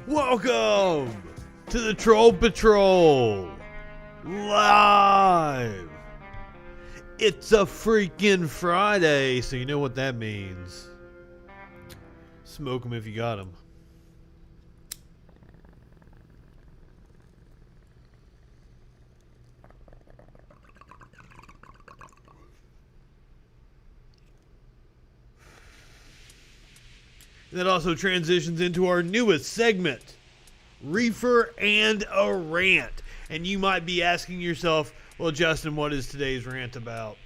Welcome to the Troll Patrol live. It's a freaking Friday, so you know what that means. Smoke them if you got them. That also transitions into our newest segment, Reefer and a Rant. And you might be asking yourself, well, Justin, what is today's rant about?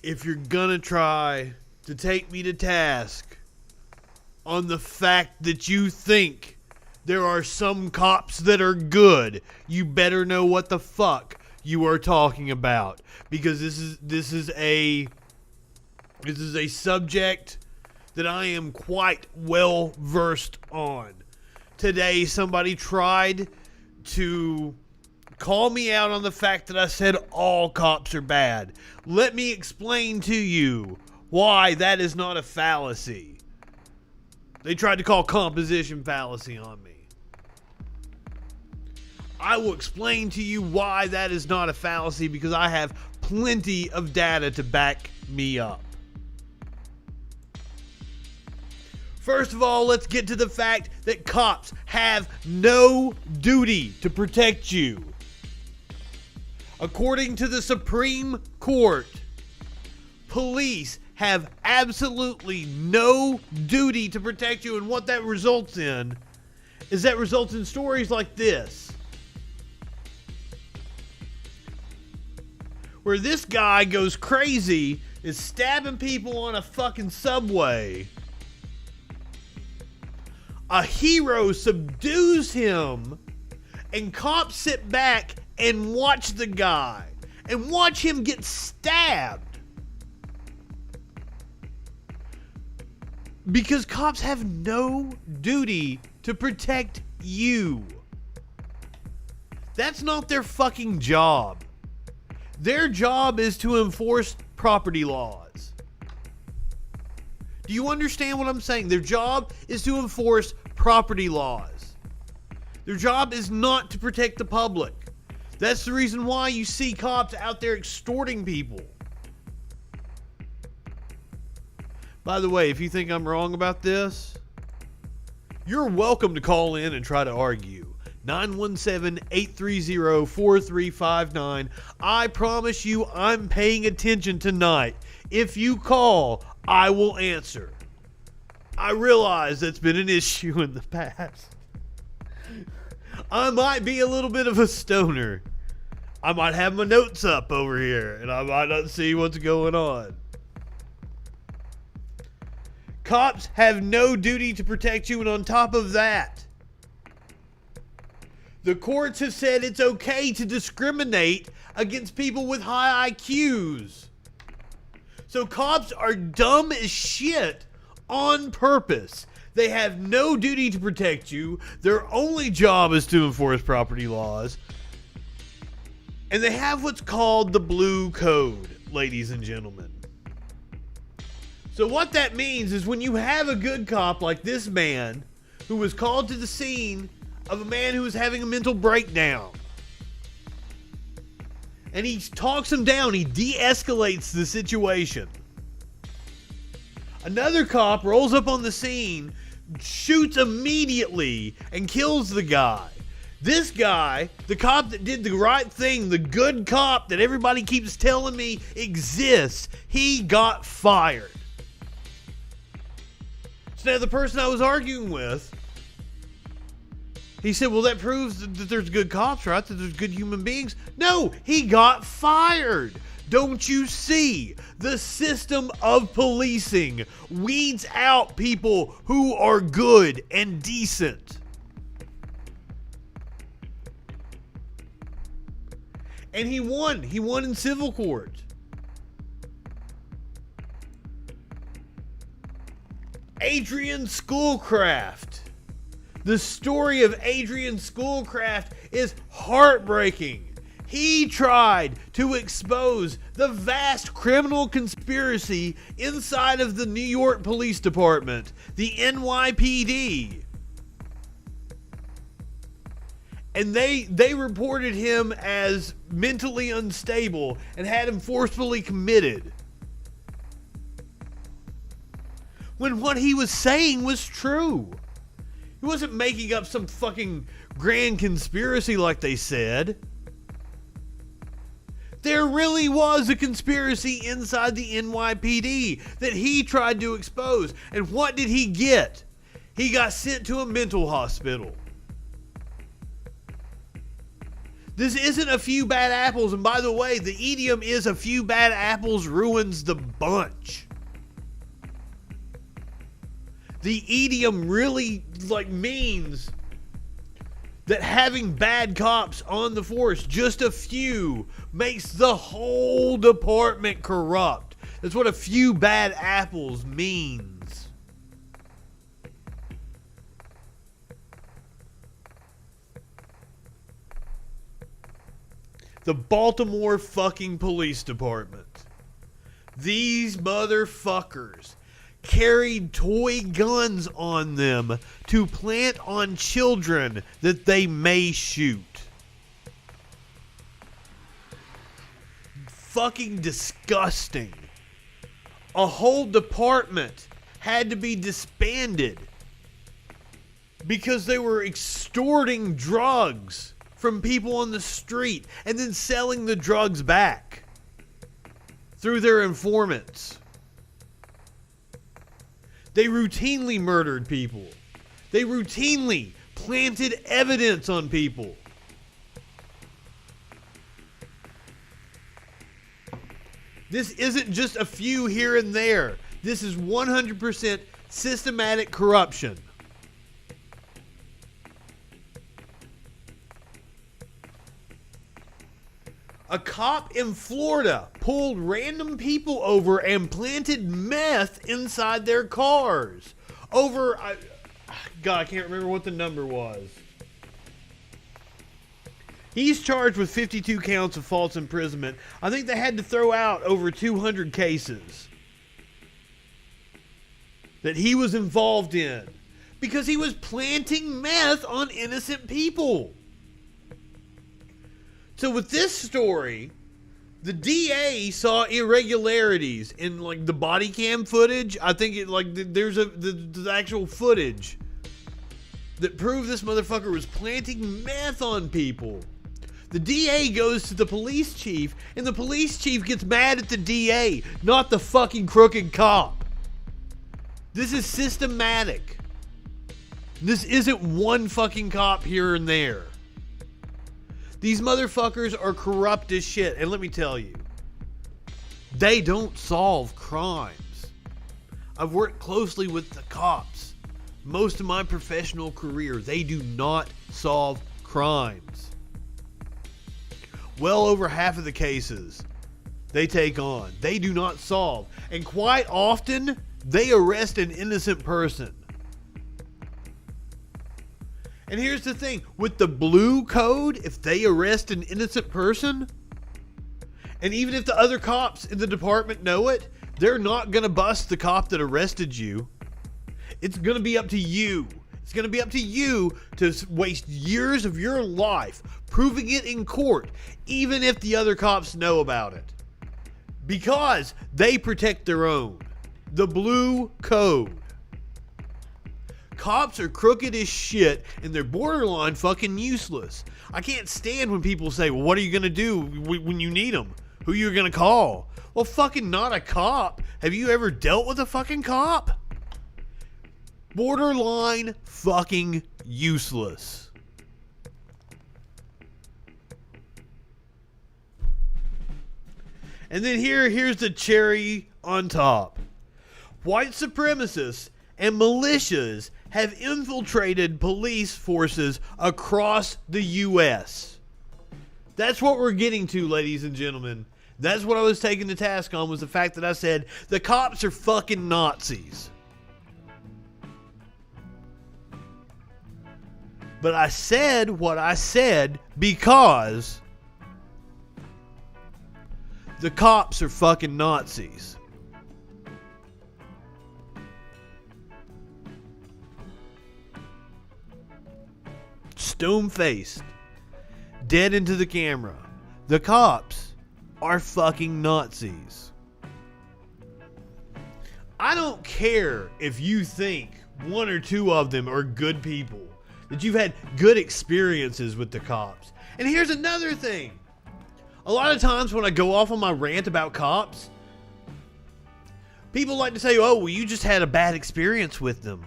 If you're gonna try to take me to task on the fact that you think there are some cops that are good, you better know what the fuck you are talking about, because this is a subject that I am quite well versed on. Today somebody tried to call me out on the fact that I said all cops are bad. Let me explain to you why that is not a fallacy. They tried to call composition fallacy on me. I will explain to you why that is not a fallacy, because I have plenty of data to back me up. First of all, let's get to the fact that cops have no duty to protect you. According to the Supreme Court, police have absolutely no duty to protect you, and what that results in is that results in stories like this, where this guy goes crazy, is stabbing people on a fucking subway. A hero subdues him, and cops sit back and watch the guy and watch him get stabbed. Because cops have no duty to protect you. That's not their fucking job. Their job is to enforce property laws. Do you understand what I'm saying? Their job is to enforce property laws. Their job is not to protect the public. That's the reason why you see cops out there extorting people. By the way, if you think I'm wrong about this, you're welcome to call in and try to argue. 917-830-4359. I promise you I'm paying attention tonight. If you call, I will answer. I realize that's been an issue in the past. I might be a little bit of a stoner. I might have my notes up over here, and I might not see what's going on. Cops have no duty to protect you, and on top of that, the courts have said it's okay to discriminate against people with high IQs. So cops are dumb as shit on purpose. They have no duty to protect you. Their only job is to enforce property laws. And they have what's called the Blue Code, ladies and gentlemen. So what that means is when you have a good cop like this man who was called to the scene of a man who was having a mental breakdown, and he talks him down, he de-escalates the situation. Another cop rolls up on the scene, shoots immediately, and kills the guy. This guy, the cop that did the right thing, the good cop that everybody keeps telling me exists, he got fired. So now the person I was arguing with, he said, well, that proves that there's good cops, right? That there's good human beings. No, he got fired. Don't you see? The system of policing weeds out people who are good and decent. And he won. He won in civil court. Adrian Schoolcraft. The story of Adrian Schoolcraft is heartbreaking. He tried to expose the vast criminal conspiracy inside of the New York Police Department, the NYPD. And they reported him as mentally unstable and had him forcefully committed. When what he was saying was true. He wasn't making up some fucking grand conspiracy like they said. There really was a conspiracy inside the NYPD that he tried to expose. And what did he get? He got sent to a mental hospital. This isn't a few bad apples. And by the way, the idiom is a few bad apples ruins the bunch. The idiom really means that having bad cops on the force, just a few, makes the whole department corrupt. That's what a few bad apples means. The Baltimore fucking police department. These motherfuckers carried toy guns on them to plant on children that they may shoot. Fucking disgusting. A whole department had to be disbanded because they were extorting drugs from people on the street and then selling the drugs back through their informants. They routinely murdered people. They routinely planted evidence on people. This isn't just a few here and there. This is 100% systematic corruption. A cop in Florida pulled random people over and planted meth inside their cars. I can't remember what the number was. He's charged with 52 counts of false imprisonment. I think they had to throw out over 200 cases that he was involved in because he was planting meth on innocent people. So with this story, the DA saw irregularities in the body cam footage. I think there's the actual footage that proved this motherfucker was planting meth on people. The DA goes to the police chief, and the police chief gets mad at the DA, not the fucking crooked cop. This is systematic. This isn't one fucking cop here and there. These motherfuckers are corrupt as shit. And let me tell you, they don't solve crimes. I've worked closely with the cops most of my professional career. They do not solve crimes. Well over half of the cases they take on, they do not solve. And quite often, they arrest an innocent person. And here's the thing, with the blue code, if they arrest an innocent person, and even if the other cops in the department know it, they're not going to bust the cop that arrested you. It's going to be up to you. It's going to be up to you to waste years of your life proving it in court, even if the other cops know about it. Because they protect their own. The blue code. Cops are crooked as shit and they're borderline fucking useless. I can't stand when people say, well, what are you going to do when you need them? Who are you going to call? Well, fucking not a cop. Have you ever dealt with a fucking cop? Borderline fucking useless. And then here's the cherry on top. White supremacists and militias have infiltrated police forces across the U.S. That's what we're getting to, ladies and gentlemen. That's what I was taking the task on, was the fact that I said the cops are fucking Nazis. But I said what I said because The cops are fucking Nazis. Stone-faced. Dead into the camera. The cops are fucking Nazis. I don't care if you think one or two of them are good people, that you've had good experiences with the cops. And here's another thing. A lot of times when I go off on my rant about cops, people like to say, oh, well, you just had a bad experience with them.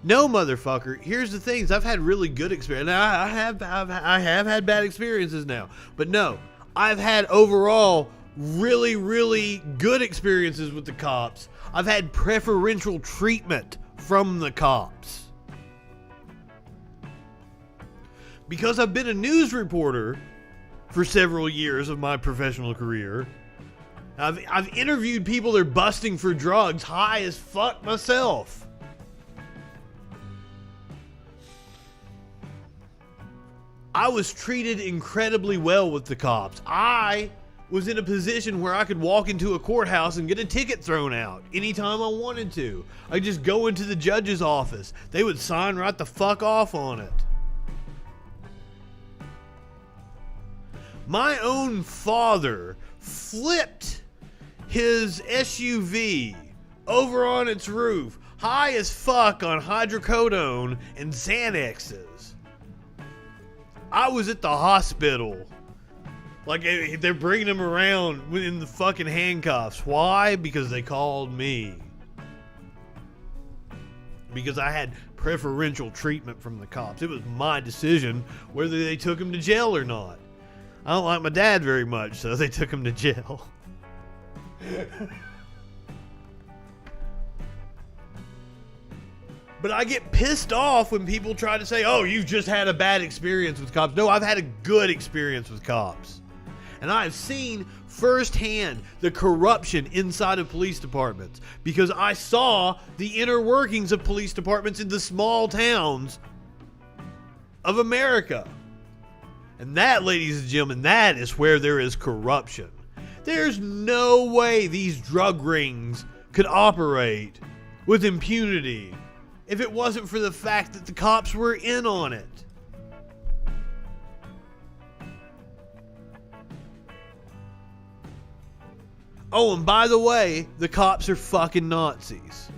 No, motherfucker. Here's the things. I've had really good experience. Now, I have had bad experiences now. But no, I've had overall really, really good experiences with the cops. I've had preferential treatment from the cops. Because I've been a news reporter for several years of my professional career, I've interviewed people that are busting for drugs high as fuck myself. I was treated incredibly well with the cops. I was in a position where I could walk into a courthouse and get a ticket thrown out anytime I wanted to. I could just go into the judge's office. They would sign right the fuck off on it. My own father flipped his SUV over on its roof, high as fuck on hydrocodone and Xanaxes. I was at the hospital. Like, they're bringing him around in the fucking handcuffs. Why? Because they called me. Because I had preferential treatment from the cops. It was my decision whether they took him to jail or not. I don't like my dad very much, so they took him to jail. But I get pissed off when people try to say, oh, you've just had a bad experience with cops. No, I've had a good experience with cops. And I've seen firsthand the corruption inside of police departments because I saw the inner workings of police departments in the small towns of America. And that, ladies and gentlemen, that is where there is corruption. There's no way these drug rings could operate with impunity if it wasn't for the fact that the cops were in on it. Oh, and by the way, the cops are fucking Nazis.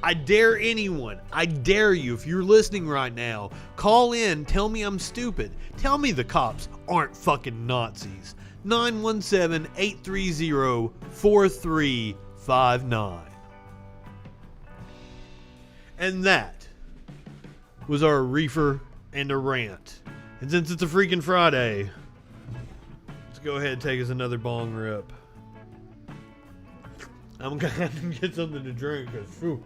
I dare anyone, I dare you, if you're listening right now, call in, tell me I'm stupid. Tell me the cops aren't fucking Nazis. 917-830-4359. And that was our reefer and a rant. And since it's a freaking Friday, let's go ahead and take us another bong rip. I'm gonna have to get something to drink because, phew.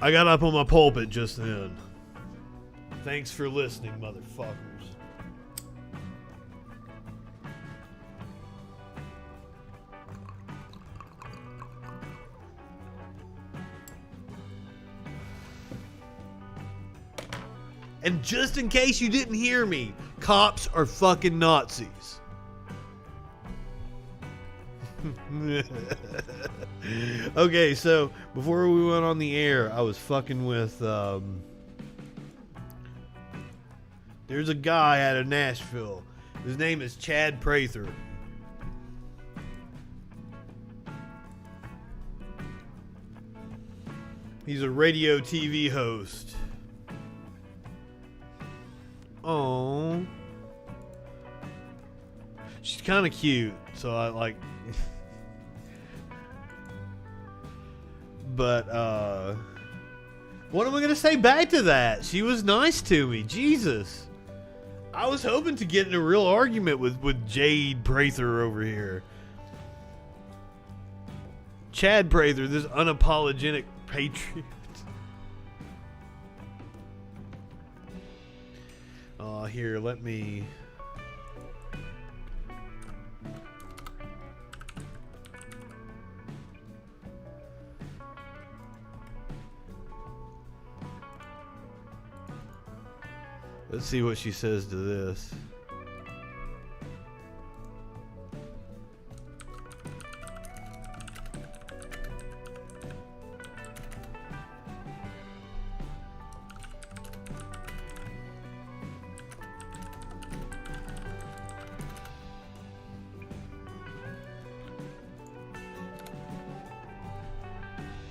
I got up on my pulpit just then. Thanks for listening, motherfuckers. And just in case you didn't hear me, cops are fucking Nazis. Okay, so before we went on the air, I was fucking with there's a guy out of Nashville. His name is Chad Prather. He's a radio TV host. Oh, she's kind of cute, so I like. But what am I gonna say back to that? She was nice to me. Jesus, I was hoping to get in a real argument with Jade Prather over here. Chad Prather, this unapologetic patriot. Here, let me. Let's see what she says to this.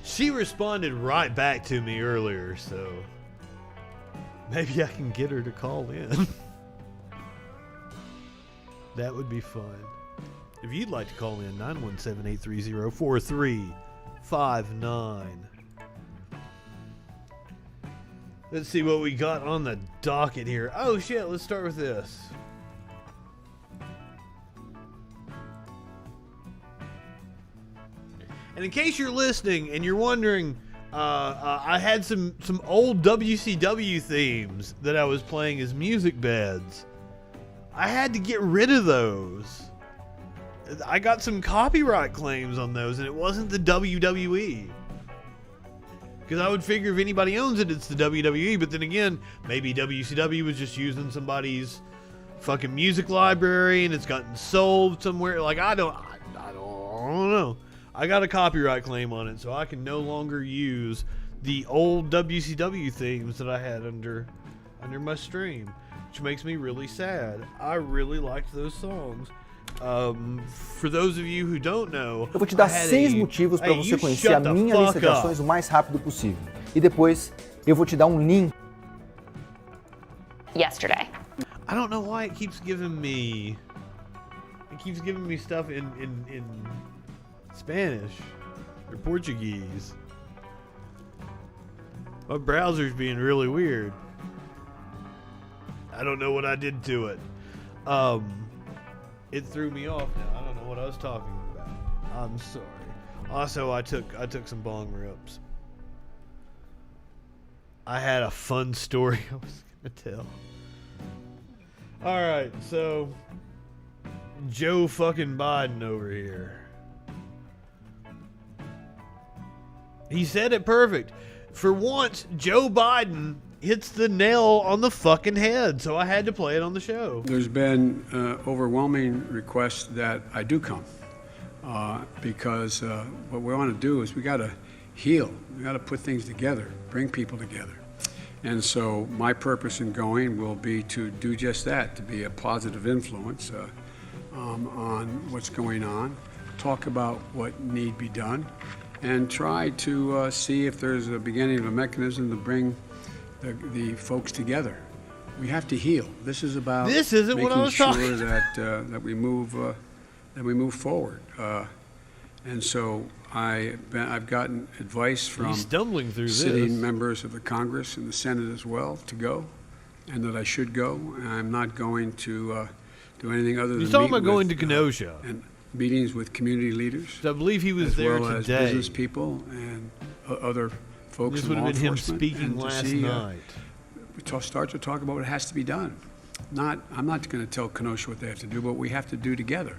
She responded right back to me earlier, so maybe I can get her to call in. That would be fun. If you'd like to call in, 917-830-4359. Let's see what we got on the docket here. Oh shit, let's start with this. And in case you're listening and you're wondering, I had some old WCW themes that I was playing as music beds. I had to get rid of those. I got some copyright claims on those, and it wasn't the WWE. Because I would figure if anybody owns it, it's the WWE. But then again, maybe WCW was just using somebody's fucking music library, and it's gotten sold somewhere. Like I don't know. I got a copyright claim on it, so I can no longer use the old WCW themes that I had under my stream, which makes me really sad. I really liked those songs. For those of you who don't know, eu vou te dar 6 motivos para você conhecer a minha lista de ações o mais rápido possível. E depois eu vou te dar link. Yesterday. I don't know why it keeps giving me stuff in Spanish or Portuguese. My browser's being really weird. I don't know what I did to it. It threw me off now. I don't know what I was talking about. I'm sorry. Also, I took some bong rips. I had a fun story I was gonna tell. All right, so Joe fucking Biden over here. He said it perfect. For once, Joe Biden hits the nail on the fucking head, so I had to play it on the show. There's been overwhelming requests that I do come because what we want to do is we got to heal. We got to put things together, bring people together. And so my purpose in going will be to do just that, to be a positive influence on what's going on, talk about what need be done, and try to see if there's a beginning of a mechanism to bring the folks together. We have to heal. This is about making sure that we move forward. And so I've gotten advice from sitting members of the Congress and the Senate as well to go, and that I should go. And I'm not going to do anything other than He's talking about going to Kenosha. And meetings with community leaders. So I believe he was there today. As well as business people and other folks in law enforcement. This would have been him speaking last night. We start to talk about what has to be done. I'm not going to tell Kenosha what they have to do, but we have to do together.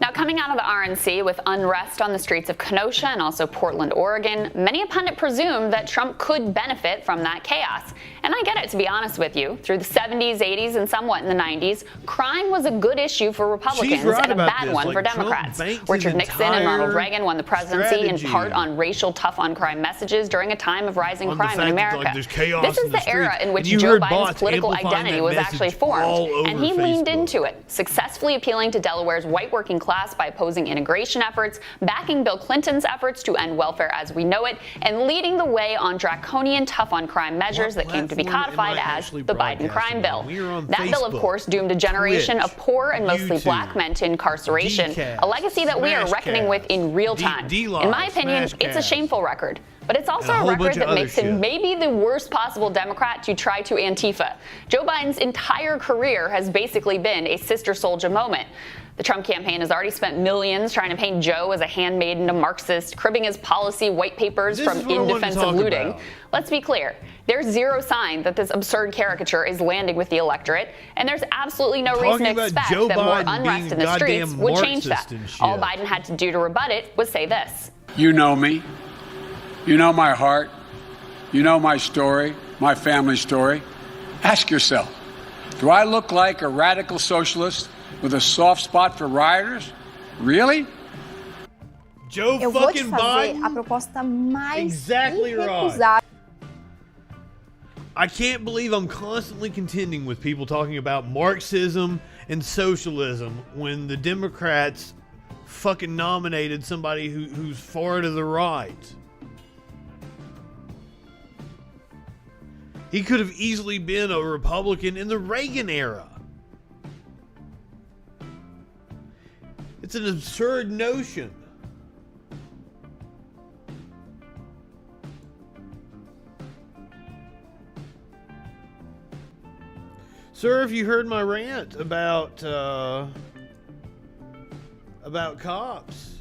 Now, coming out of the RNC with unrest on the streets of Kenosha and also Portland, Oregon, many a pundit presumed that Trump could benefit from that chaos. And I get it, to be honest with you. Through the 70s, 80s, and somewhat in the 90s, crime was a good issue for Republicans and a bad one for Democrats. Richard Nixon and Ronald Reagan won the presidency in part on racial tough-on-crime messages during a time of rising crime in America. This is the era in which Joe Biden's political identity was actually formed, and he leaned into it, successfully appealing to Delaware's white working class by opposing integration efforts, backing Bill Clinton's efforts to end welfare as we know it, and leading the way on draconian tough-on-crime measures that came to be codified as the Biden crime bill. That bill, of course, doomed a generation of poor and mostly black men to incarceration, a legacy that we are reckoning with in real time. In my opinion, it's a shameful record. But it's also a record that makes him maybe the worst possible Democrat to try to Antifa. Joe Biden's entire career has basically been a sister soldier moment. The Trump campaign has already spent millions trying to paint Joe as a handmaiden, a Marxist, cribbing his policy white papers from in defense of looting. Let's be clear. There's zero sign that this absurd caricature is landing with the electorate, and there's absolutely no reason to expect that more unrest in the streets would change that. All Biden had to do to rebut it was say this. You know me. You know my heart. You know my story, my family story. Ask yourself, do I look like a radical socialist with a soft spot for rioters? Really? Joe Eu vou te fucking fazer Biden? a proposta mais Exactly irrecusável. I can't believe I'm constantly contending with people talking about Marxism and socialism when the Democrats fucking nominated somebody who's far to the right. He could have easily been a Republican in the Reagan era. It's an absurd notion. Sir, if you heard my rant about cops,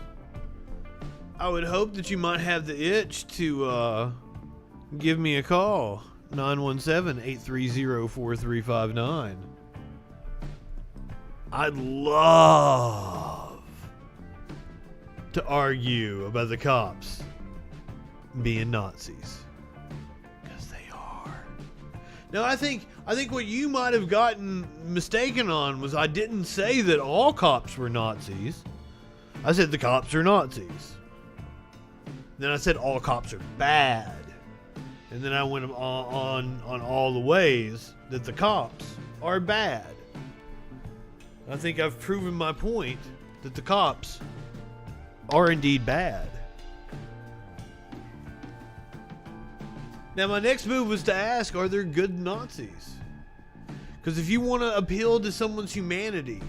I would hope that you might have the itch to give me a call. 917-830-4359. I'd love to argue about the cops being Nazis. Because they are. Now, I think what you might have gotten mistaken on was I didn't say that all cops were Nazis. I said the cops are Nazis. Then I said all cops are bad. And then I went on all the ways that the cops are bad. I think I've proven my point that the cops are indeed bad. Now my next move was to ask, are there good Nazis? Because if you want to appeal to someone's humanity,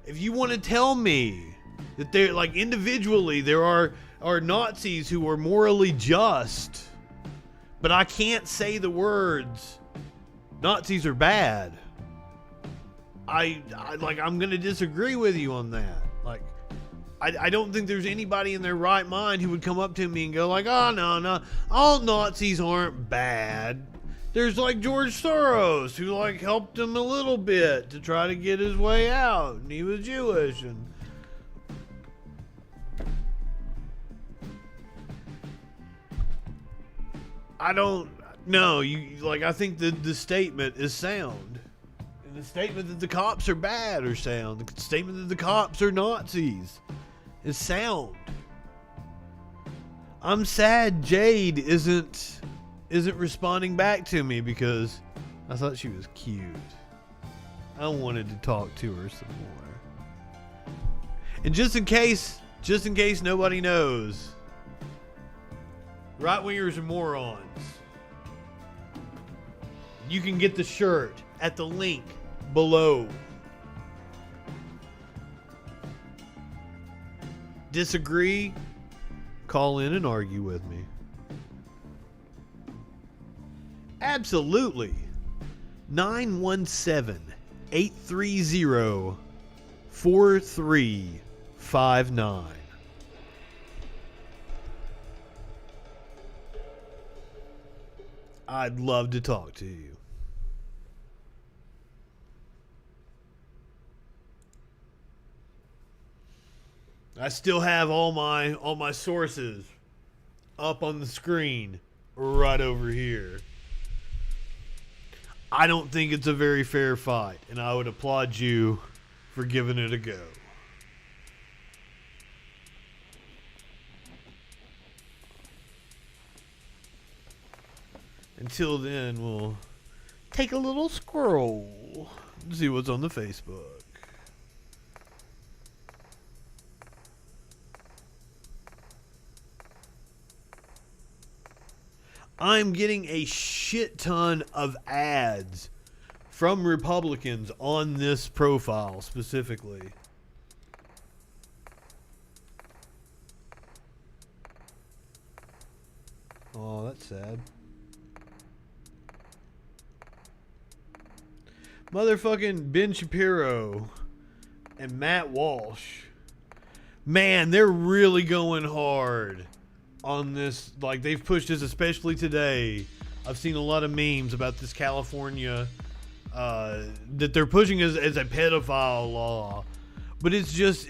if you want to tell me that they're like individually there are Nazis who are morally just, but I can't say the words Nazis are bad, I'm gonna disagree with you on that. Like, I don't think there's anybody in their right mind who would come up to me and go like, oh no, all Nazis aren't bad. There's like George Soros who like helped him a little bit to try to get his way out, and he was Jewish, and I don't know. I think the statement is sound. And the statement that the cops are bad are sound. The statement that the cops are Nazis is sound. I'm sad Jade isn't responding back to me because I thought she was cute. I wanted to talk to her some more. And just in case nobody knows, right-wingers are morons. You can get the shirt at the link below. Disagree? Call in and argue with me. Absolutely. 917-830-4359. I'd love to talk to you. I still have all my sources up on the screen right over here. I don't think it's a very fair fight, and I would applaud you for giving it a go. Until then, we'll take a little scroll and see what's on the Facebook. I'm getting a shit ton of ads from Republicans on this profile specifically. Oh, that's sad. Motherfucking Ben Shapiro and Matt Walsh. Man, they're really going hard on this. Like, they've pushed this, especially today. I've seen a lot of memes about this California that they're pushing as a pedophile law. But it's just,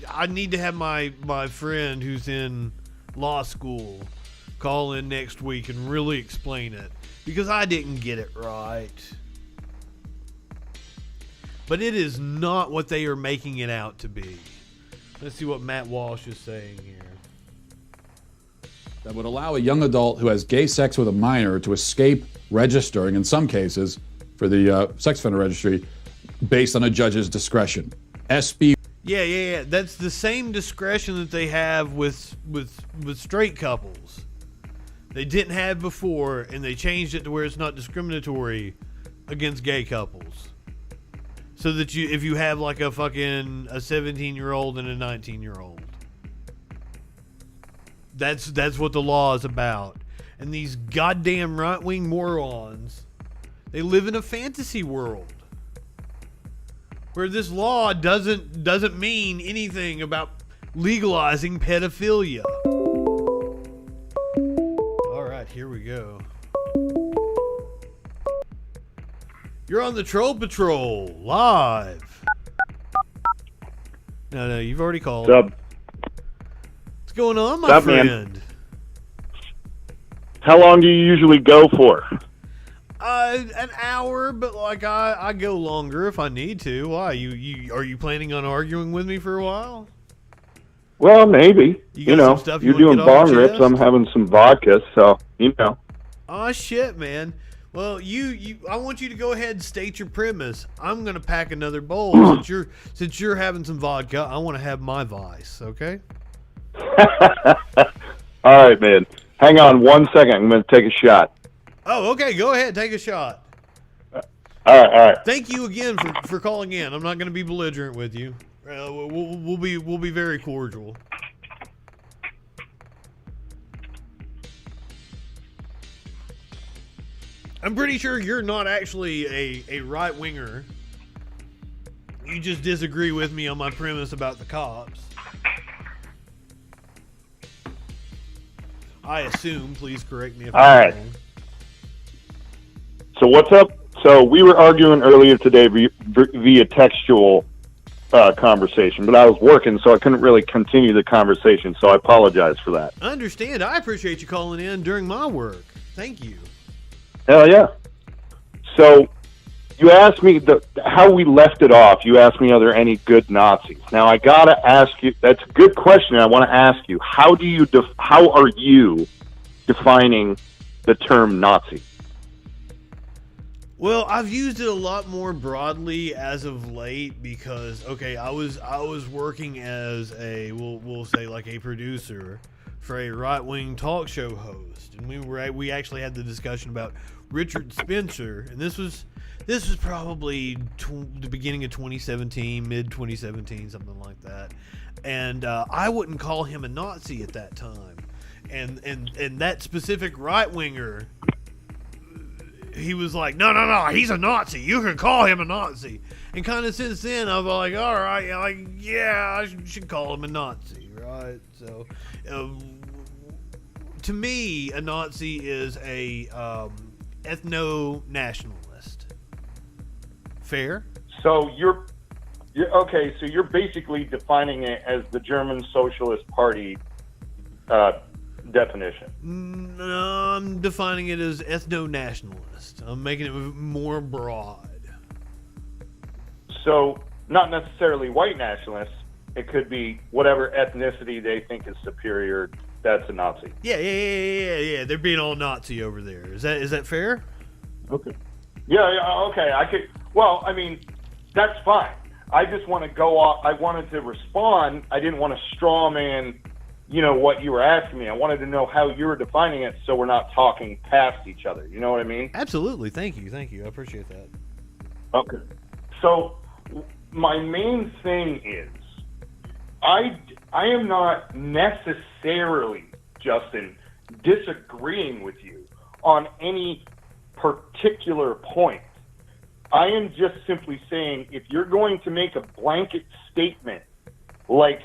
I need to have my friend who's in law school call in next week and really explain it. because I didn't get it right. But it is not what they are making it out to be. Let's see what Matt Walsh is saying here. That would allow a young adult who has gay sex with a minor to escape registering, in some cases, for the sex offender registry, based on a judge's discretion. SB. Yeah. That's the same discretion that they have with straight couples. They didn't have before, and they changed it to where it's not discriminatory against gay couples. So that if you have like a 17-year-old and a 19-year-old. That's what the law is about. And these goddamn right-wing morons, they live in a fantasy world where this law doesn't mean anything about legalizing pedophilia. All right, here we go. You're on the Troll Patrol live. No, you've already called. What's up? What's going on, my What's up, friend? man? How long do you usually go for? An hour, but like I go longer if I need to. Why? You are you planning on arguing with me for a while? Well, maybe. You got some stuff you you're wanna doing get off bong your rips. chest? I'm having some vodka, so you know. Oh shit, man. Well, I want you to go ahead and state your premise. I'm gonna pack another bowl since you're having some vodka. I want to have my vice. Okay. All right, man. Hang on 1 second. I'm going to take a shot. Oh, okay. Go ahead, take a shot. All right. Thank you again for calling in. I'm not going to be belligerent with you. We'll be very cordial. I'm pretty sure you're not actually a right winger. You just disagree with me on my premise about the cops. I assume. Please correct me if All I'm right. wrong. So what's up? So we were arguing earlier today via textual conversation, but I was working, so I couldn't really continue the conversation, so I apologize for that. I understand. I appreciate you calling in during my work. Thank you. Hell yeah. So you asked me how we left it off. You asked me, are there any good Nazis? Now I gotta ask you. That's a good question. I want to ask you. How are you defining the term Nazi? Well, I've used it a lot more broadly as of late because I was working as we'll say like a producer for a right-wing talk show host, and we actually had the discussion about Richard Spencer, and this was probably the beginning of 2017, mid 2017, something like that, and I wouldn't call him a Nazi at that time, and that specific right-winger, he was like, no, he's a Nazi. You can call him a Nazi. And kind of since then, I was like, all right, I should call him a Nazi, right? So, to me, a Nazi is a ethno-nationalist. Fair? So you're okay. So you're basically defining it as the German Socialist Party definition. No, I'm defining it as ethno-nationalist. I'm making it more broad. So not necessarily white nationalists. It could be whatever ethnicity they think is superior. That's a Nazi. Yeah. They're being all Nazi over there. Is that fair? Okay. Yeah. Okay. I could. Well, I mean, that's fine. I just want to go off. I wanted to respond. I didn't want to straw man, what you were asking me. I wanted to know how you were defining it, so we're not talking past each other. You know what I mean? Absolutely. Thank you. I appreciate that. Okay. So my main thing is, I am not necessarily, Justin, disagreeing with you on any particular point. I am just simply saying, if you're going to make a blanket statement like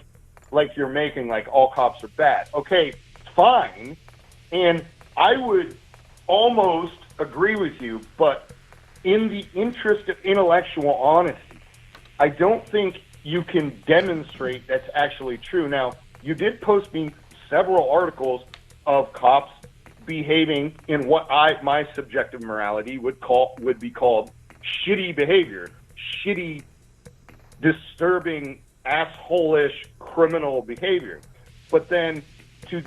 you're making, like all cops are bad, okay, fine. And I would almost agree with you, but in the interest of intellectual honesty, I don't think you can demonstrate that's actually true. Now, you did post me several articles of cops behaving in what my subjective morality would be called shitty behavior, shitty, disturbing, asshole-ish criminal behavior. But then to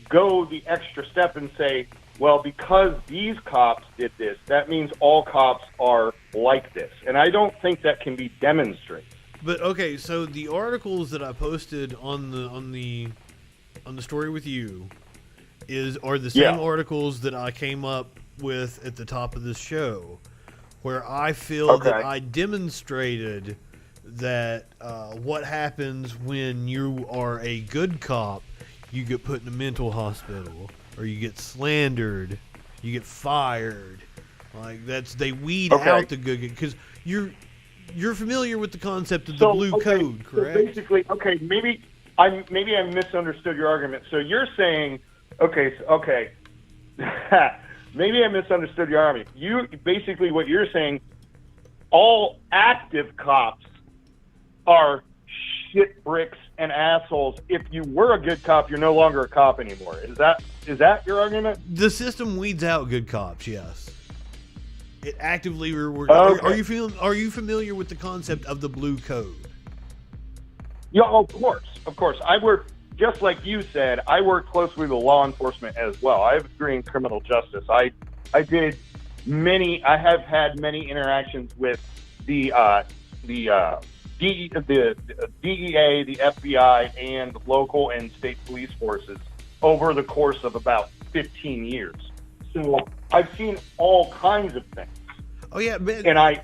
go the extra step and say, well, because these cops did this, that means all cops are like this. And I don't think that can be demonstrated. But okay, so the articles that I posted on the story with you are the same articles that I came up with at the top of this show, where I feel that I demonstrated that what happens when you are a good cop, you get put in a mental hospital, or you get slandered, you get fired. Like they weed out the good, because you're familiar with the concept of the blue code, correct? So basically, maybe I misunderstood your argument. So you're saying, maybe I misunderstood your argument. Basically what you're saying, all active cops are shit bricks and assholes. If you were a good cop, you're no longer a cop anymore. Is that your argument? The system weeds out good cops, yes. It actively rewards. Okay. Are you familiar with the concept of the blue code? Yeah, of course. I work, just like you said, I work closely with law enforcement as well. I have a degree in criminal justice. I have had many interactions with the DEA, the FBI, and local and state police forces over the course of about 15 years. So I've seen all kinds of things. Oh yeah, man. And I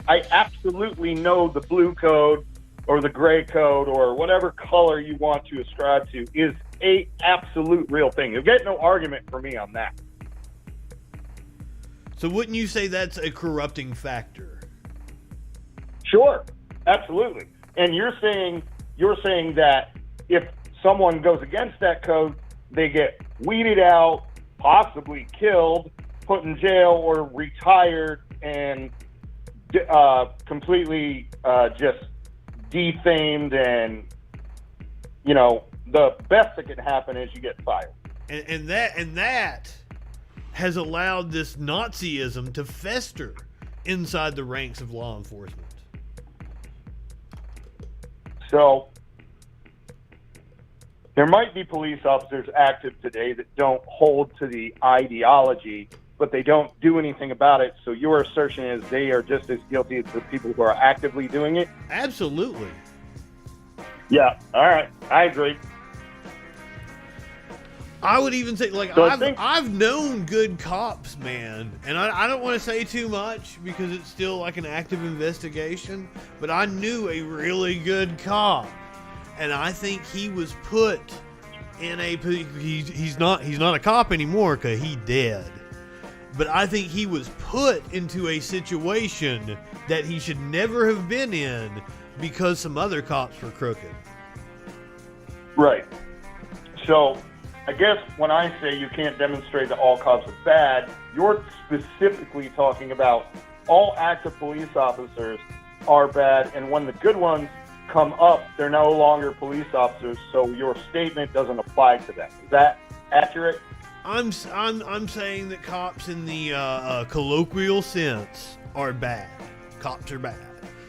absolutely know the blue code or the gray code or whatever color you want to ascribe to is a absolute real thing. You'll get no argument from me on that. So wouldn't you say that's a corrupting factor? Sure, absolutely. And you're saying that if someone goes against that code, they get weeded out, possibly killed, put in jail, or retired, and completely just defamed, and the best that can happen is you get fired. And that has allowed this Nazism to fester inside the ranks of law enforcement. So there might be police officers active today that don't hold to the ideology, but they don't do anything about it. So your assertion is they are just as guilty as the people who are actively doing it? Absolutely. Yeah. All right. I agree. I would even say, like, so I've known good cops, man, and I don't want to say too much because it's still like an active investigation, but I knew a really good cop, and I think he was put in he's not a cop anymore because he dead, but I think he was put into a situation that he should never have been in because some other cops were crooked. Right. So I guess when I say you can't demonstrate that all cops are bad, you're specifically talking about all active police officers are bad, and when the good ones come up, they're no longer police officers, so your statement doesn't apply to them. Is that accurate? I'm saying that cops in the colloquial sense are bad. Cops are bad.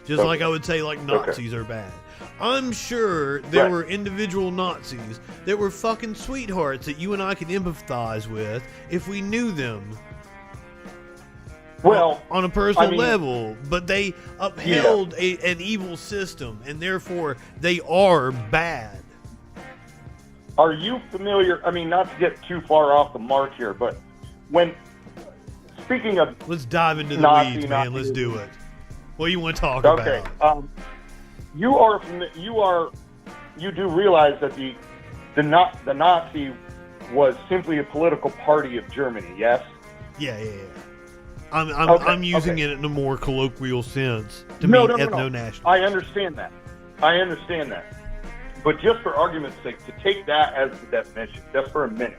Just like I would say like Nazis are bad. I'm sure there were individual Nazis that were fucking sweethearts that you and I could empathize with if we knew them. Well, on a personal level, but they upheld an evil system, and therefore they are bad. Are you familiar? I mean, not to get too far off the mark here, but speaking of, let's dive into the weeds, man. Let's do it. What do you want to talk about? Okay. You do realize that the Nazi was simply a political party of Germany, yes? Yeah. I'm using it in a more colloquial sense to mean ethno-national. I understand that. But just for argument's sake, to take that as the definition, just for a minute.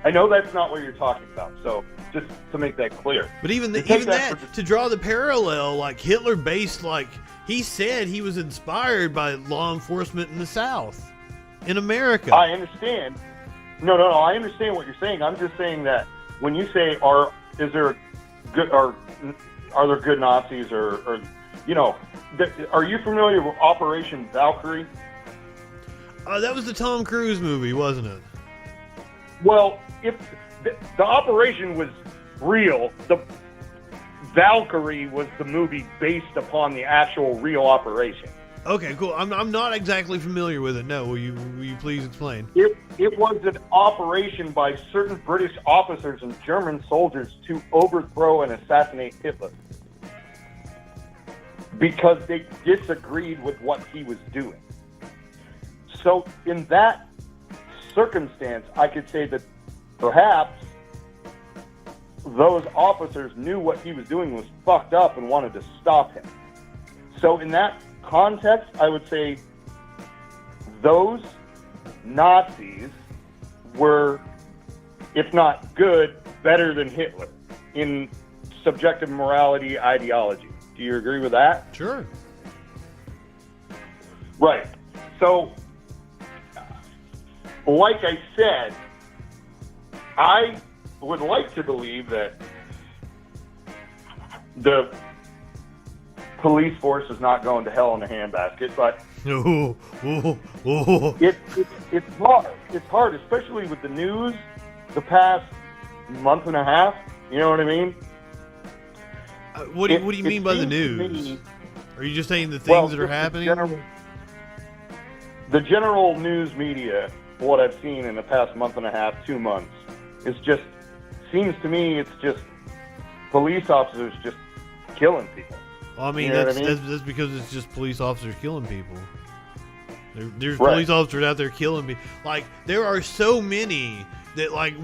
I know that's not what you're talking about, so just to make that clear. But even that, to draw the parallel, like Hitler based, like, he said he was inspired by law enforcement in the South, in America. I understand. No. I understand what you're saying. I'm just saying that when you say are there good Nazis or are you familiar with Operation Valkyrie? That was the Tom Cruise movie, wasn't it? Well, if the operation was real, the Valkyrie was the movie based upon the actual real operation. Okay, cool. I'm not exactly familiar with it. No, will you please explain? It was an operation by certain British officers and German soldiers to overthrow and assassinate Hitler because they disagreed with what he was doing. So in that circumstance, I could say that perhaps those officers knew what he was doing was fucked up and wanted to stop him. So in that context, I would say those Nazis were, if not good, better than Hitler in subjective morality ideology. Do you agree with that? Sure. Right. So, like I said, I would like to believe that the police force is not going to hell in a handbasket, but it's hard. It's hard, especially with the news the past month and a half. You know what I mean? What do you mean by the news? Are you just saying the things that are happening? The general news media, what I've seen in the past month and a half, 2 months, is just, seems to me it's just police officers just killing people. Well, I mean, that's because it's just police officers killing people. There's Right. police officers out there killing me. Like, there are so many that, like,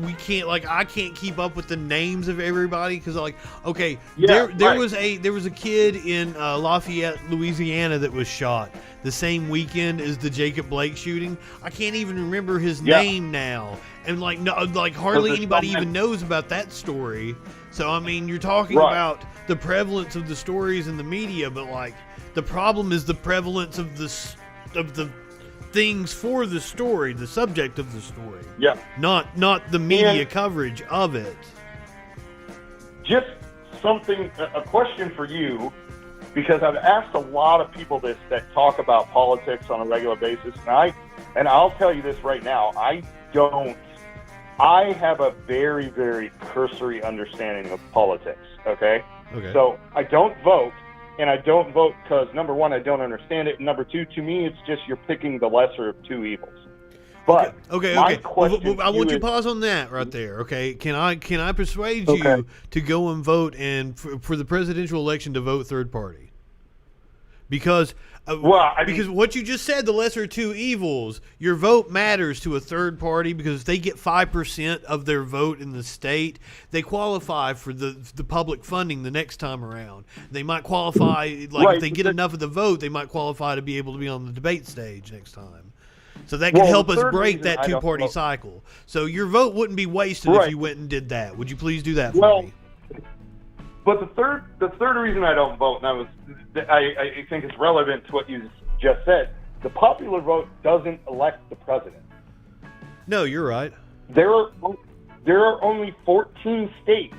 I can't keep up with the names of everybody because, like, okay, Yeah, there was a kid in Lafayette, Louisiana that was shot the same weekend as the Jacob Blake shooting. I can't even remember his name now, and hardly anybody even knows about that story. So I mean, you're talking about the prevalence of the stories in the media, but like the problem is the prevalence of the things for the story, the subject of the story. Yeah. Not the media coverage of it. Just a question for you, because I've asked a lot of people this that talk about politics on a regular basis, and I'll tell you this right now, I have a very, very cursory understanding of politics, okay? So I don't vote, and I don't vote because, number one, I don't understand it, and number two, to me, it's just you're picking the lesser of two evils. But okay. I want you to pause on that right there. Okay, can I persuade you to go and vote and for the presidential election to vote third party? Because because what you just said, the lesser of two evils, your vote matters to a third party because if they get 5% of their vote in the state, they qualify for the public funding the next time around. They might qualify, if they get enough of the vote, they might qualify to be able to be on the debate stage next time. So that can help us break that two-party cycle. So your vote wouldn't be wasted if you went and did that. Would you please do that for me? But the third reason I don't vote, and I think it's relevant to what you just said, the popular vote doesn't elect the president. No, you're right. There are only 14 states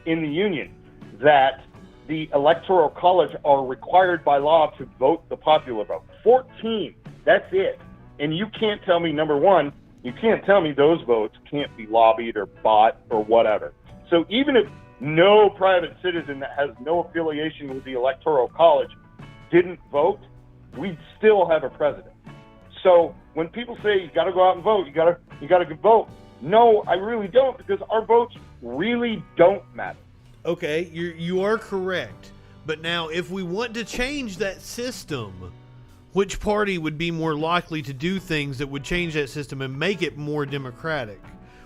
in the union that the Electoral College are required by law to vote the popular vote. 14. That's it. And you can't tell me, number one, you can't tell me those votes can't be lobbied or bought or whatever. So even if no private citizen that has no affiliation with the Electoral College didn't vote, we'd still have a president. So when people say you got to go out and vote, you got to vote. No, I really don't, because our votes really don't matter. Okay, you are correct. But now if we want to change that system, which party would be more likely to do things that would change that system and make it more democratic?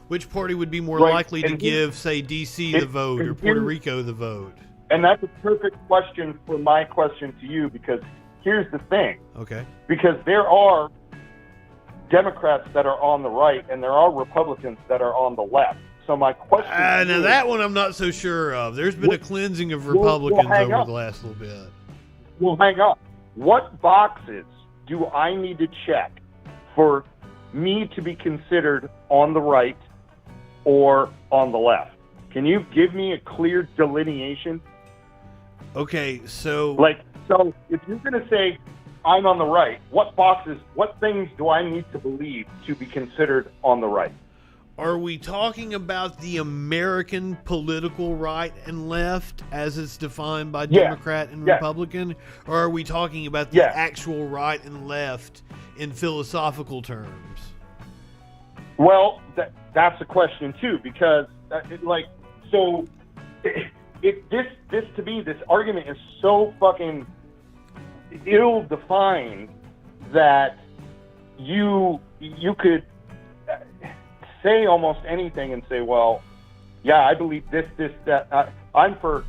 Which party would be more likely to give, say, D.C. the vote or Puerto Rico the vote? And that's a perfect question for my question to you, because here's the thing. Okay. Because there are Democrats that are on the right and there are Republicans that are on the left. So my question now that one I'm not so sure of. There's been a cleansing of Republicans over the last little bit. Well, hang on. What boxes do I need to check for me to be considered on the right or on the left? Can you give me a clear delineation? Okay, so So if you're going to say I'm on the right, what things do I need to believe to be considered on the right? are we talking about the American political right and left as it's defined by Democrat and Republican? Or are we talking about the actual right and left in philosophical terms? Well, that's a question too, because this to me, this argument is so fucking ill-defined that you could say almost anything and say, well, yeah, I believe this, that. I'm for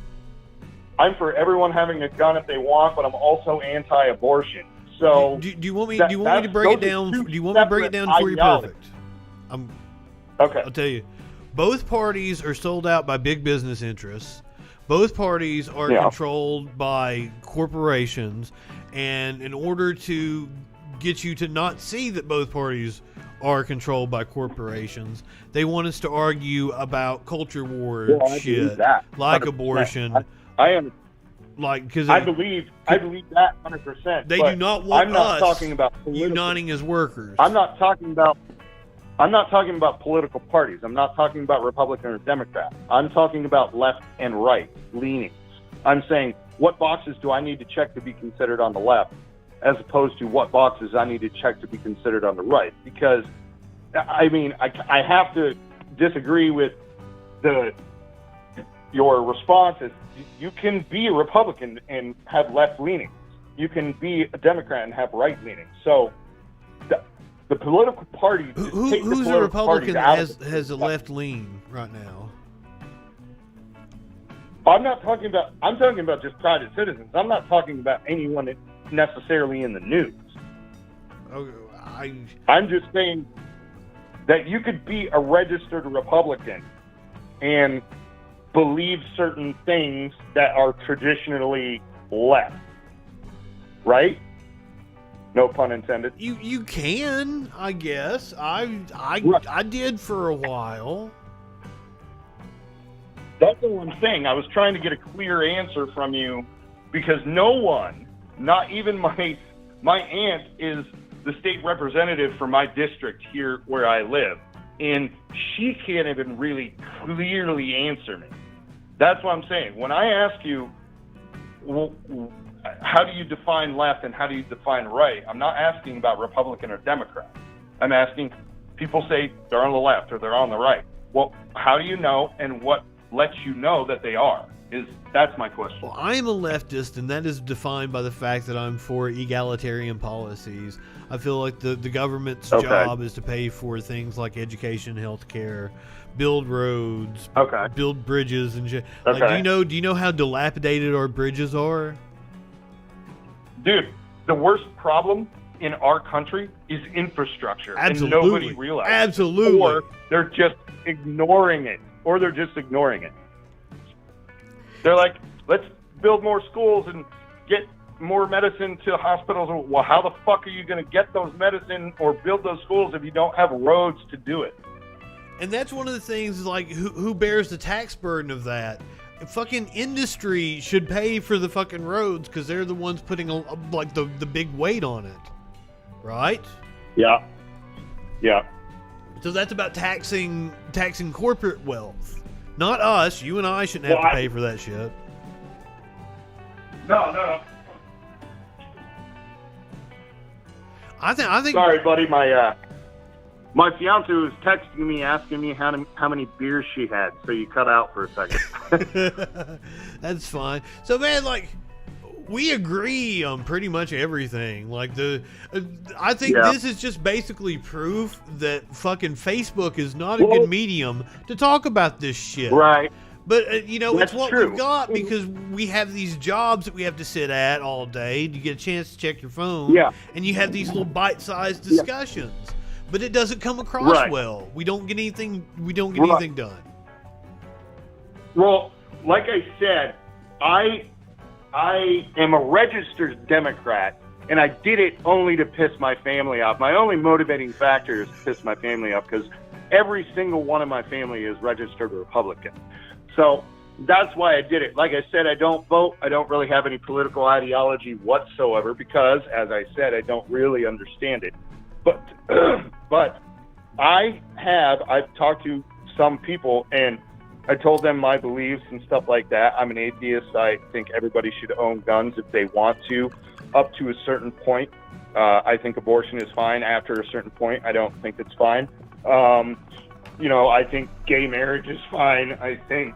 everyone having a gun if they want, but I'm also anti-abortion. So do you want me to break it down? Do you want me to break it down for you? Perfect. Okay. I'll tell you. Both parties are sold out by big business interests. Both parties are controlled by corporations, and in order to get you to not see that both parties are controlled by corporations, they want us to argue about culture war shit, like abortion. I am. Because I believe that 100%. They do not want I'm not us talking about uniting as workers. I'm not talking about political parties. I'm not talking about Republican or Democrat. I'm talking about left and right leanings. I'm saying, what boxes do I need to check to be considered on the left, as opposed to what boxes I need to check to be considered on the right? Because, I mean, I have to disagree with your response is you can be a Republican and have left leanings. You can be a Democrat and have right leanings. So the political party. Who's a Republican that has a left lean right now? I'm talking about just private citizens. I'm not talking about anyone necessarily in the news. Okay, I'm just saying that you could be a registered Republican and believe certain things that are traditionally left, right? No pun intended. You can, I guess. I did for a while. That's all I'm saying. I was trying to get a clear answer from you, because no one, not even my aunt, is the state representative for my district here where I live, and she can't even really clearly answer me. That's what I'm saying. When I ask you, well, how do you define left and how do you define right, I'm not asking about Republican or Democrat. I'm asking, people say they're on the left or they're on the right. Well, how do you know, and what lets you know that they are? That's my question. Well, I am a leftist, and that is defined by the fact that I'm for egalitarian policies. I feel like the government's job is to pay for things like education, healthcare, build roads, build bridges and shit. Like, do you know how dilapidated our bridges are? Dude, the worst problem in our country is infrastructure. Absolutely. And nobody realizes. Absolutely. Or they're just ignoring it. They're like, let's build more schools and get more medicine to hospitals. Well, how the fuck are you going to get those medicine or build those schools if you don't have roads to do it? And that's one of the things, like, who bears the tax burden of that? Fucking industry should pay for the fucking roads, because they're the ones putting the big weight on it, right? Yeah. So that's about taxing corporate wealth, not us. You and I shouldn't have to pay for that shit. No. I think. Sorry, buddy. My fiance was texting me, asking me how many beers she had, so you cut out for a second. That's fine. So, man, like, we agree on pretty much everything. Like, I think this is just basically proof that fucking Facebook is not a good medium to talk about this shit. Right. But, it's what true. we've got, because we have these jobs that we have to sit at all day. You get a chance to check your phone. Yeah. And you have these little bite-sized discussions. Yeah. But it doesn't come across well. We don't get anything done. Well, like I said, I am a registered Democrat, and I did it only to piss my family off. My only motivating factor is to piss my family off because every single one of my family is registered Republican. So that's why I did it. Like I said, I don't vote. I don't really have any political ideology whatsoever because, as I said, I don't really understand it. But but I've talked to some people, and I told them my beliefs and stuff like that. I'm an atheist. I think everybody should own guns if they want to, up to a certain point. I think abortion is fine after a certain point. I don't think it's fine. I think gay marriage is fine. I think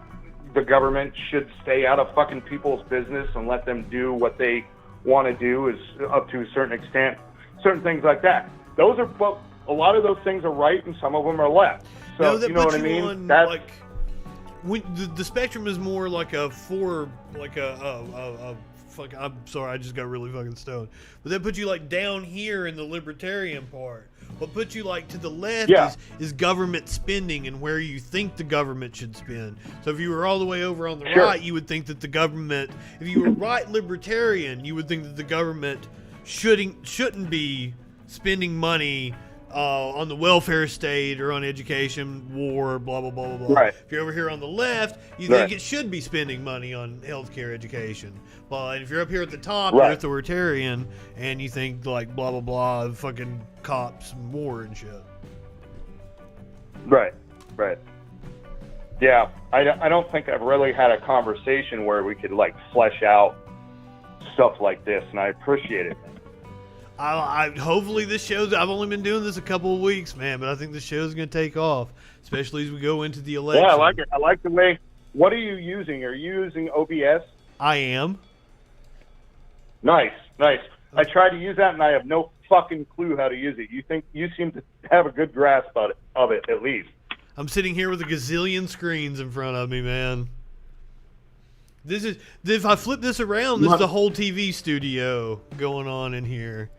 the government should stay out of fucking people's business and let them do what they want to do is up to a certain extent. Certain things like that. Those are, but a lot of those things are right and some of them are left. So, that you know puts what I mean? on, That's, like, when the spectrum is more like a fuck, I'm sorry, I just got really fucking stoned. But that puts you like down here in the libertarian part. What puts you like to the left is government spending and where you think the government should spend. So if you were all the way over on the right, you would think that the government, if you were right libertarian, you would think that the government shouldn't be spending money on the welfare state or on education, war, blah, blah, blah, blah, blah. Right. If you're over here on the left, you think it should be spending money on healthcare, education. Well, and if you're up here at the top, you're authoritarian, and you think, like, blah, blah, blah, fucking cops and war and shit. Right. Yeah, I don't think I've really had a conversation where we could, like, flesh out stuff like this, and I appreciate it. I hopefully this show's, I've only been doing this a couple of weeks, man, but I think this show's going to take off, especially as we go into the election. Yeah, I like it. I like the way. What are you using? Are you using OBS? I am. Nice. I tried to use that, and I have no fucking clue how to use it. You seem to have a good grasp of it, at least. I'm sitting here with a gazillion screens in front of me, man. This is, if I flip this around, this is the whole TV studio going on in here.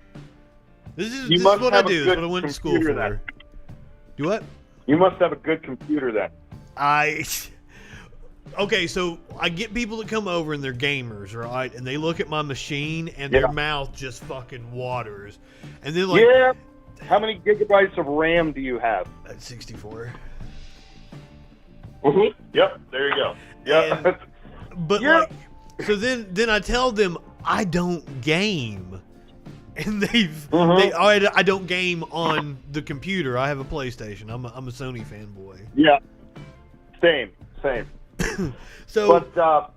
This is what I do. This is what I went to school for. Then. Do what? You must have a good computer then. Okay, so I get people that come over and they're gamers, right? And they look at my machine and their mouth just fucking waters. And they're like, yeah. How many gigabytes of RAM do you have? 64. Mm-hmm. Yep, there you go. Yeah. But like, so then I tell them I don't game. And I don't game on the computer. I have a PlayStation. I'm a Sony fanboy. Yeah. Same. So but,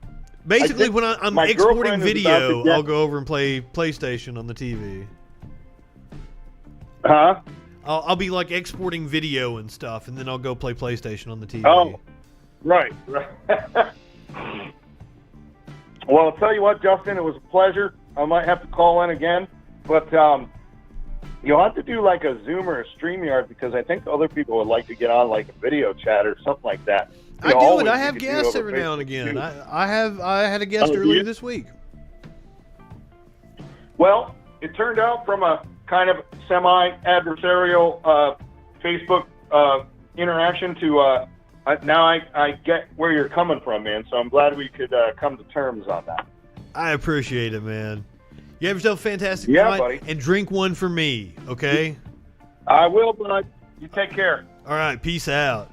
basically, when I'm exporting video, I'll go over and play PlayStation on the TV. Huh? I'll be like exporting video and stuff, and then I'll go play PlayStation on the TV. Oh, right. Well, I'll tell you what, Justin, it was a pleasure. I might have to call in again, but you'll have to do like a Zoom or a StreamYard because I think other people would like to get on like a video chat or something like that. I do it. I have guests every now and again. I had a guest earlier this week. Well, it turned out from a kind of semi-adversarial Facebook interaction to now I get where you're coming from, man. So I'm glad we could come to terms on that. I appreciate it, man. You have yourself a fantastic night, buddy. And drink one for me, okay? I will, bud. You take care. All right, peace out.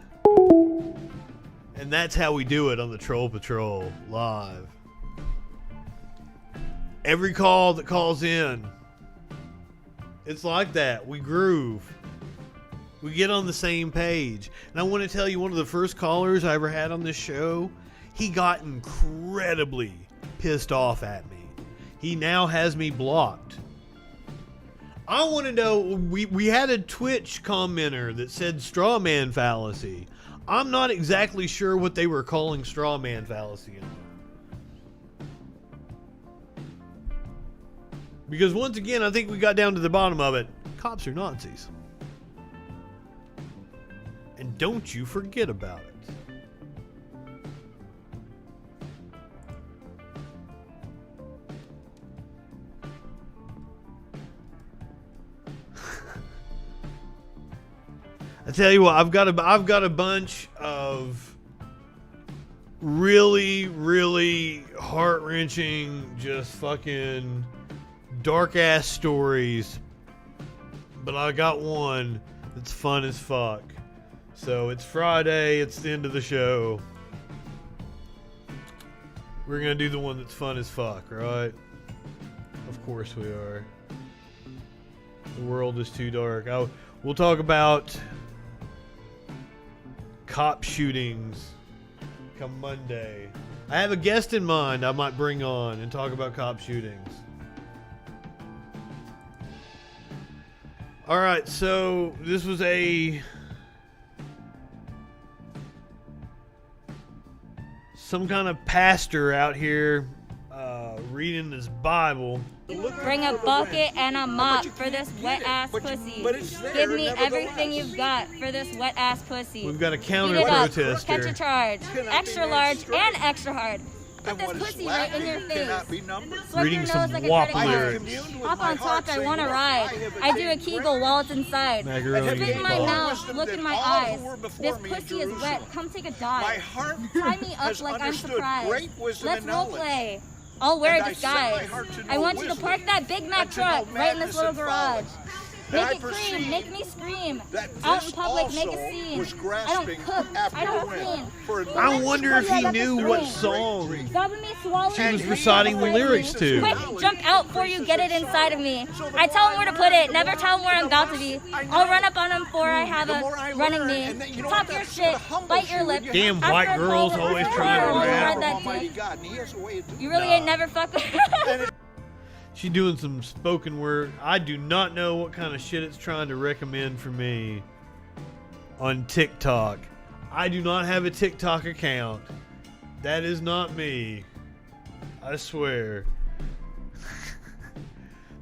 And that's how we do it on the Troll Patrol live. Every call that calls in, it's like that. We groove. We get on the same page. And I want to tell you, one of the first callers I ever had on this show, he got incredibly pissed off at me. He now has me blocked. I want to know, we had a Twitch commenter that said straw man fallacy. I'm not exactly sure what they were calling straw man fallacy. Because once again, I think we got down to the bottom of it. Cops are Nazis. And don't you forget about it. I tell you what, I've got a bunch of really, really heart-wrenching, just fucking dark ass stories, but I got one that's fun as fuck. So it's Friday, it's the end of the show. We're gonna do the one that's fun as fuck, right? Of course we are. The world is too dark. We'll talk about cop shootings come Monday. I have a guest in mind I might bring on and talk about cop shootings. Alright, so this was some kind of pastor out here reading his Bible. Bring a bucket and a mop for this wet ass pussy. Give me everything you've got for this wet ass pussy. We've got a counter Beat it up. protester. Catch a charge. Extra large and extra hard. Put this pussy right in your face. Swipe Reading your some nose like a WAP credit card. lyrics. Hop on top, I wanna ride. I do a Kegel while it's inside. Macaroni Spit in my and mouth, look in my eyes. This pussy is wet, come take a dive. Tie me up like I'm surprised. Let's role play. I'll wear a disguise. I want you to park that Big Mac truck right in this little garage. Make it cream, make me scream. Out in public, make a scene. I don't cook, I don't clean. I wonder if he knew what song she was reciting the lyrics to. Quick, jump out before you get it inside of me. I tell him where to put it, never tell him where I'm about to be. I'll run up on him before I have a running knee. Talk your shit, bite your lip. Damn After white a girls cold, always trying to I'll rap. ride that dick. You really ain't never fucked with She's doing some spoken word. I do not know what kind of shit it's trying to recommend for me on TikTok. I do not have a TikTok account. That is not me. I swear.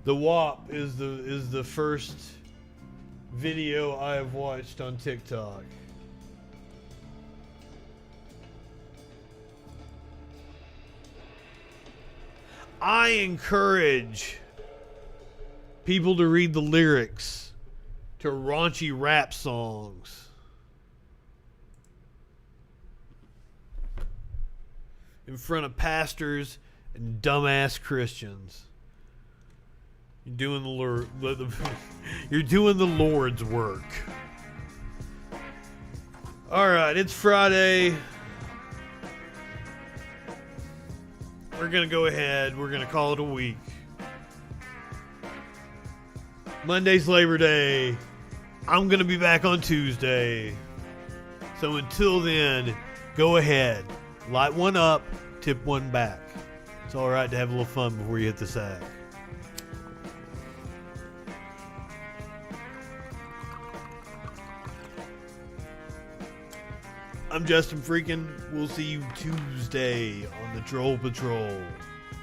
The WAP is the first video I have watched on TikTok. I encourage people to read the lyrics to raunchy rap songs. In front of pastors and dumbass Christians. You're doing you're doing the Lord's work. All right, it's Friday. We're going to go ahead. We're going to call it a week. Monday's Labor Day. I'm going to be back on Tuesday. So until then, go ahead. Light one up, tip one back. It's all right to have a little fun before you hit the sack. I'm Justin Freakin. We'll see you Tuesday on the Troll Patrol.